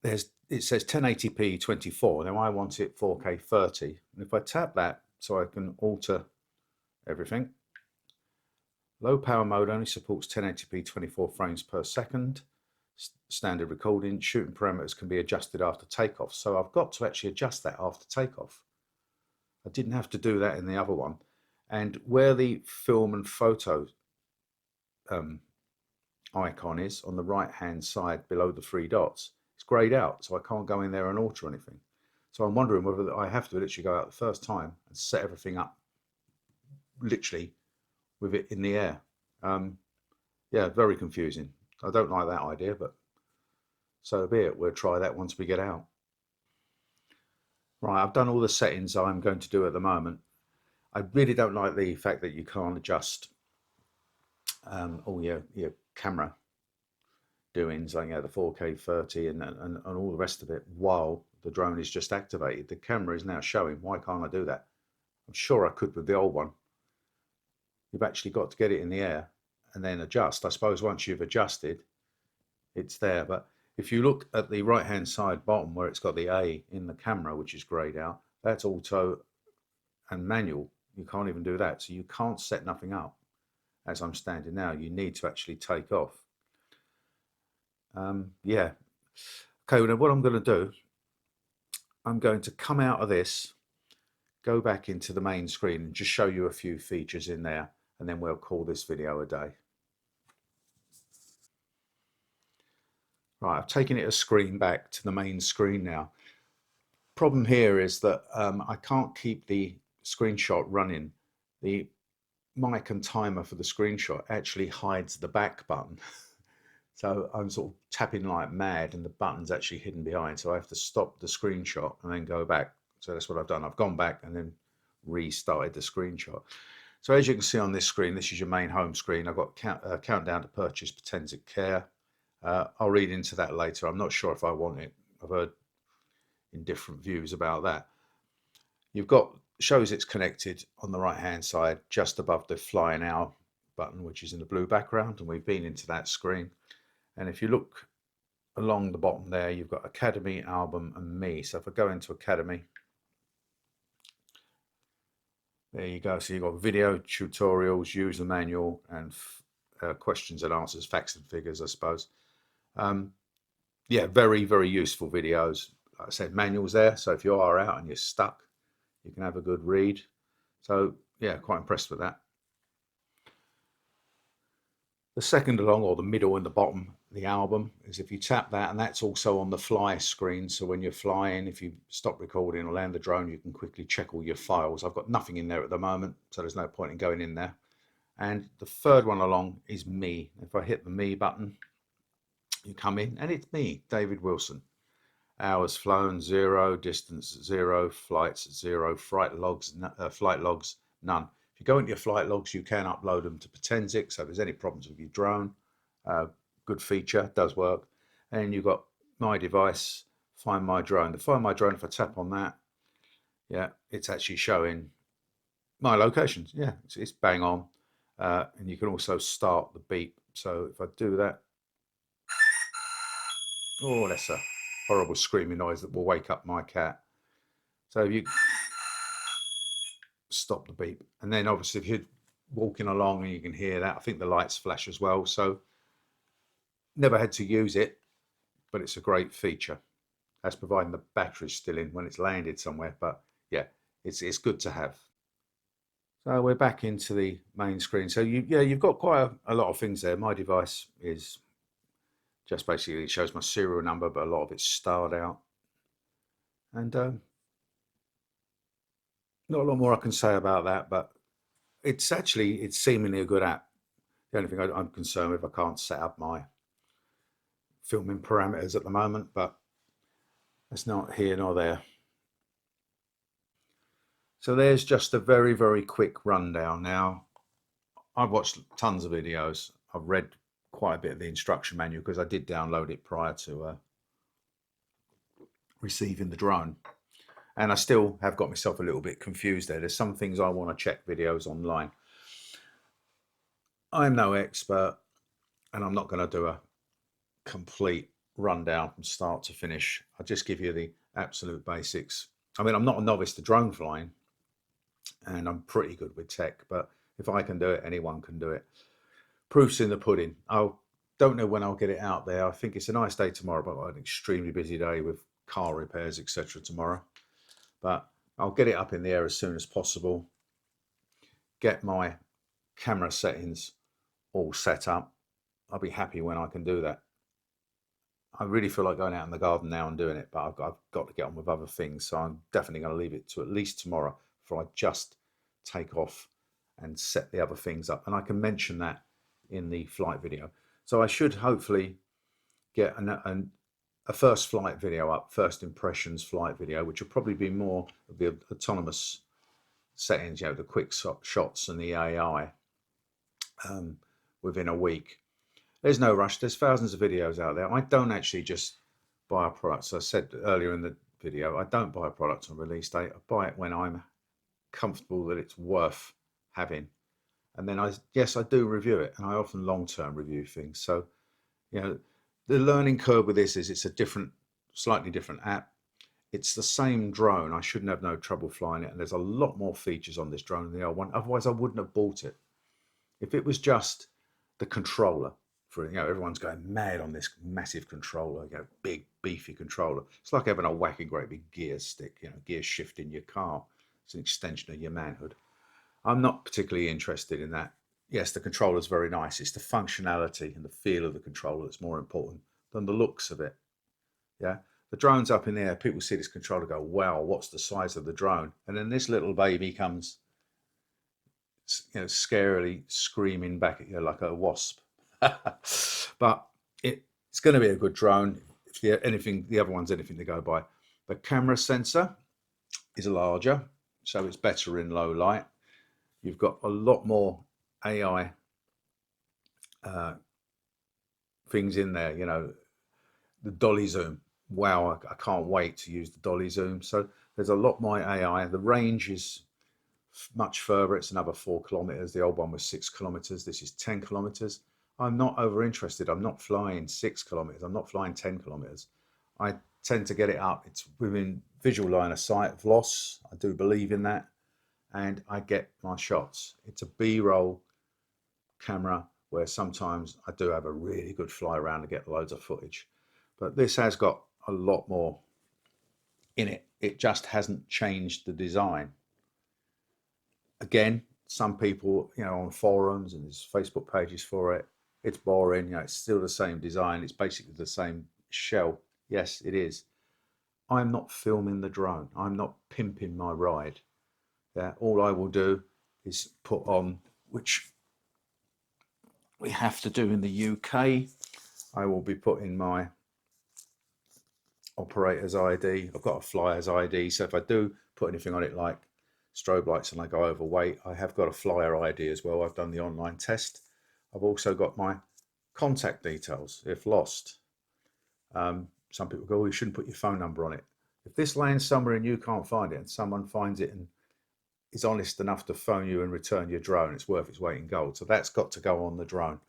It says 1080p 24. Now I want it 4K 30. And if I tap that, so I can alter everything. Low power mode only supports 1080p 24 frames per second. Standard recording. Shooting parameters can be adjusted after takeoff. So I've got to actually adjust that after takeoff. I didn't have to do that in the other one. And where the film and photo icon is on the right hand side below the three dots, it's grayed out, so I can't go in there and alter anything. So I'm wondering whether I have to literally go out the first time and set everything up literally with it in the air. Yeah, very confusing. I don't like that idea, but so be it. We'll try that once we get out. Right, I've done all the settings I'm going to do at the moment. I really don't like the fact that you can't adjust all your camera doings, like the 4K 30 and all the rest of it while the drone is just activated. The camera is now showing. Why can't I do that? I'm sure I could with the old one. You've actually got to get it in the air and then adjust. I suppose once you've adjusted, it's there. But if you look at the right hand side bottom where it's got the A in the camera, which is grayed out, that's auto and manual. You can't even do that. So you can't set nothing up. As I'm standing now, you need to actually take off. Yeah. Okay, now what I'm going to do, I'm going to come out of this, go back into the main screen and just show you a few features in there, and then we'll call this video a day. Right, I've taken it a screen back to the main screen now. Problem here is that I can't keep the screenshot running. The mic and timer for the screenshot actually hides the back button. So I'm sort of tapping like mad and the button's actually hidden behind. So I have to stop the screenshot and then go back. So that's what I've done. I've gone back and then restarted the screenshot. So as you can see on this screen, this is your main home screen. I've got countdown to purchase Potensic Care. I'll read into that later. I'm not sure if I want it. I've heard in different views about that. You've got shows it's connected on the right hand side just above the fly now button, which is in the blue background, and we've been into that screen. And if you look along the bottom there, you've got Academy, Album and Me. So if I go into Academy, there you go. So you've got video tutorials, user manual, and questions and answers, facts and figures, I suppose. Yeah, very, very useful videos. Like I said, manuals there. So if you are out and you're stuck, you can have a good read. So yeah, quite impressed with that. The second along, or the middle and the bottom, the album, is if you tap that, and that's also on the fly screen. So when you're flying, if you stop recording or land the drone, you can quickly check all your files. I've got nothing in there at the moment, so there's no point in going in there. And the third one along is Me. If I hit the Me button, you come in, and it's me, David Wilson. Hours flown 0, distance 0, flights 0, flight logs none. If you go into your flight logs, you can upload them to Potensic. So if there's any problems with your drone, good feature, does work. And you've got My Device, Find My Drone. The Find My Drone, if I tap on that, yeah, it's actually showing my locations. Yeah, it's bang on. And you can also start the beep. So if I do that, oh, that's a horrible screaming noise that will wake up my cat. So you stop the beep, and then obviously if you're walking along and you can hear that, I think the lights flash as well. So never had to use it, but it's a great feature. That's providing the battery's still in when it's landed somewhere. But yeah, it's good to have. So we're back into the main screen. So you've got quite a lot of things there. My Device is just basically, it shows my serial number, but a lot of it's starred out. And not a lot more I can say about that, but it's seemingly a good app. The only thing I'm concerned with, I can't set up my filming parameters at the moment, but that's not here nor there. So there's just a very, very quick rundown. Now, I've watched tons of videos. I've read quite a bit of the instruction manual because I did download it prior to receiving the drone. And I still have got myself a little bit confused there. There's some things I want to check videos online. I'm no expert, and I'm not going to do a complete rundown from start to finish. I'll just give you the absolute basics. I mean, I'm not a novice to drone flying, and I'm pretty good with tech, but if I can do it, anyone can do it. Proof's in the pudding. I don't know when I'll get it out there. I think it's a nice day tomorrow, but an extremely busy day with car repairs, etc. tomorrow. But I'll get it up in the air as soon as possible. Get my camera settings all set up. I'll be happy when I can do that. I really feel like going out in the garden now and doing it, but I've got to get on with other things. So I'm definitely going to leave it to at least tomorrow before I just take off and set the other things up. And I can mention that in the flight video. So I should hopefully get a first flight video up, first impressions flight video, which will probably be more of the autonomous settings, the quick shots and the AI within a week. There's no rush. There's thousands of videos out there. I don't actually just buy a product. So I said earlier in the video, I don't buy a product on release date. I buy it when I'm comfortable that it's worth having. And then I do review it, and I often long-term review things. So, the learning curve with this is it's a slightly different app. It's the same drone. I shouldn't have no trouble flying it. And there's a lot more features on this drone than the old one. Otherwise, I wouldn't have bought it. If it was just the controller, everyone's going mad on this massive controller, big beefy controller. It's like having a whacking great big gear stick, gear shift in your car. It's an extension of your manhood. I'm not particularly interested in that. Yes, the controller's very nice. It's the functionality and the feel of the controller that's more important than the looks of it. Yeah, the drone's up in the air. People see this controller, go, "Wow, what's the size of the drone?" And then this little baby comes, scarily screaming back at you like a wasp. But it's going to be a good drone. If the other one's anything to go by. The camera sensor is larger, so it's better in low light. you've got a lot more AI things in there. You know, the dolly zoom. Wow, I can't wait to use the dolly zoom. So there's a lot more AI. The range is much further. It's another 4 kilometers. The old one was 6 kilometers. This is 10 kilometers. I'm not over interested. I'm not flying 6 kilometers. I'm not flying 10 kilometers. I tend to get it up. It's within visual line of sight of loss. I do believe in that. And I get my shots. It's a B-roll camera where sometimes I do have a really good fly around to get loads of footage. But this has got a lot more in it. It just hasn't changed the design. Again, some people, you know, on forums and there's Facebook pages for it, it's boring. You know, it's still the same design. It's basically the same shell. Yes, it is. I'm not filming the drone. I'm not pimping my ride. Yeah, all I will do is put on, which we have to do in the UK. I will be putting my operator's ID. I've got a flyer's ID. So if I do put anything on it like strobe lights and I go overweight, I have got a flyer ID as well. I've done the online test. I've also got my contact details if lost. Some people go, oh, you shouldn't put your phone number on it. If this lands somewhere and you can't find it and someone finds it and is honest enough to phone you and return your drone, it's worth its weight in gold. So that's got to go on the drone.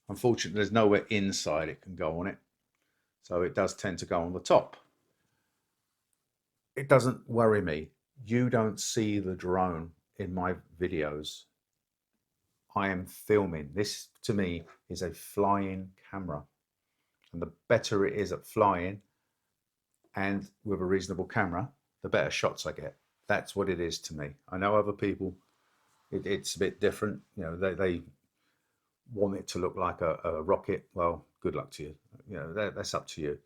Unfortunately, there's nowhere inside it can go on it. So it does tend to go on the top. It doesn't worry me. You don't see the drone in my videos. I am filming. This to me is a flying camera. And the better it is at flying and with a reasonable camera, the better shots I get. That's what it is to me. I know other people, it's a bit different. You know, they want it to look like a rocket. Well, good luck to you. You know, that's up to you.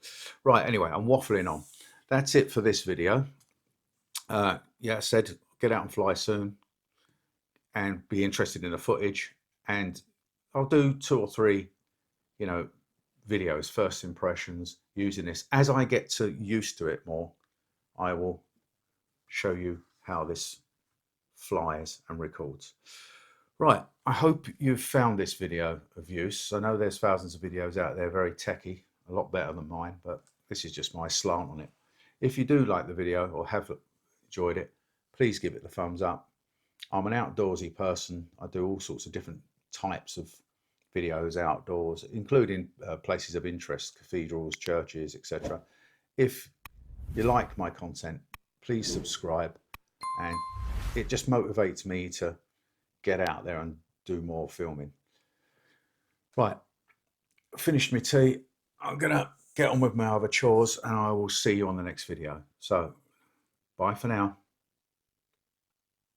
Right, anyway, I'm waffling on. That's it for this video. Yeah, I said get out and fly soon and be interested in the footage. And I'll do 2 or 3, you know, videos, first impressions using this. As I get used to it more, I will show you how this flies and records. Right, I hope you've found this video of use. I know there's thousands of videos out there, very techy, a lot better than mine, but this is just my slant on it. If you do like the video or have enjoyed it, please give it the thumbs up. I'm an outdoorsy person. I do all sorts of different types of videos outdoors, including places of interest, cathedrals, churches, etc. If you like my content, please subscribe, and it just motivates me to get out there and do more filming. Right, finished my tea. I'm gonna get on with my other chores and I will see you on the next video. So bye for now.